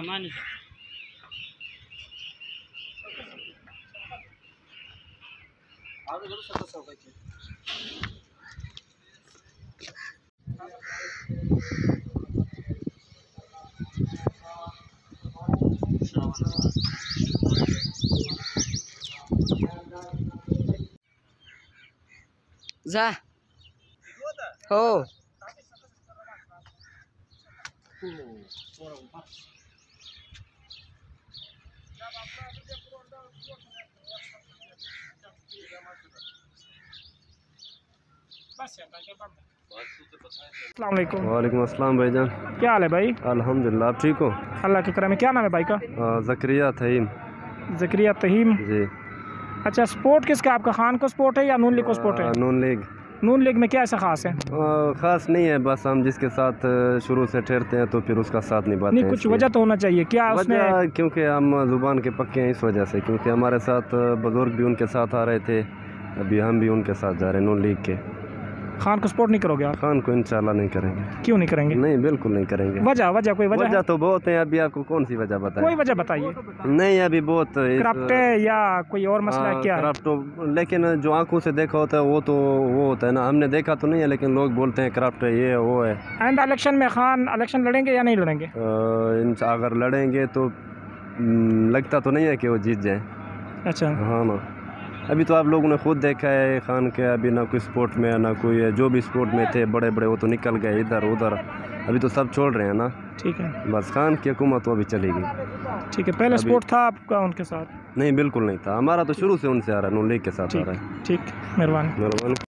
मानी जा हो वालेकुम अस्सलाम भाईजान। क्या हाल है भाई? अल्हम्दुलिल्लाह, आप ठीक हो? अल्लाह के करम है। क्या नाम है भाई का? ज़करिया तहीम। ज़करिया तहीम जी। अच्छा, स्पोर्ट किसका? आपका खान को स्पोर्ट है या नून लीग को स्पोर्ट है? नून लीग। नून लीग में क्या ऐसा खास है? ख़ास नहीं है, बस हम जिसके साथ शुरू से ठहरते हैं तो फिर उसका साथ निभाते हैं। नहीं, कुछ वजह तो होना चाहिए क्या उसमें? वजह क्योंकि हम ज़ुबान के पक्के हैं, इस वजह से। क्योंकि हमारे साथ बुज़ुर्ग भी उनके साथ आ रहे थे, अभी हम भी उनके साथ जा रहे हैं नून लीग के। खान को सपोर्ट नहीं करोगे आप? खान को इंशाल्लाह नहीं करेंगे। क्यों नहीं करेंगे? नहीं, बिल्कुल नहीं करेंगे। वजह कोई वजह तो बहुत है, अभी आपको कौन सी वजह बताएं? कोई वजह बताइए। नहीं, अभी बहुत करप्ट है या कोई और मसला क्या है? करप्ट, लेकिन जो आंखों से देखा होता है वो होता है ना। हमने देखा तो नहीं है, लेकिन लोग बोलते हैं करप्ट है, ये वो है। एंड इलेक्शन में खान इलेक्शन लड़ेंगे या नहीं लड़ेंगे? अगर लड़ेंगे तो लगता तो नहीं है कि वो जीत जाए। अच्छा, हाँ ना। अभी तो आप लोगों ने खुद देखा है खान के, अभी ना कोई स्पोर्ट में ना कोई, जो भी स्पोर्ट में थे बड़े बड़े वो तो निकल गए इधर उधर, अभी तो सब छोड़ रहे हैं ना। ठीक है, बस खान की हुकूमत तो अभी चलेगी। ठीक है। पहले स्पोर्ट था आपका उनके साथ? नहीं, बिल्कुल नहीं था। हमारा तो शुरू से उनसे आ रहा है, नून लीग के साथ आ रहा है। ठीक, मेहरबानी।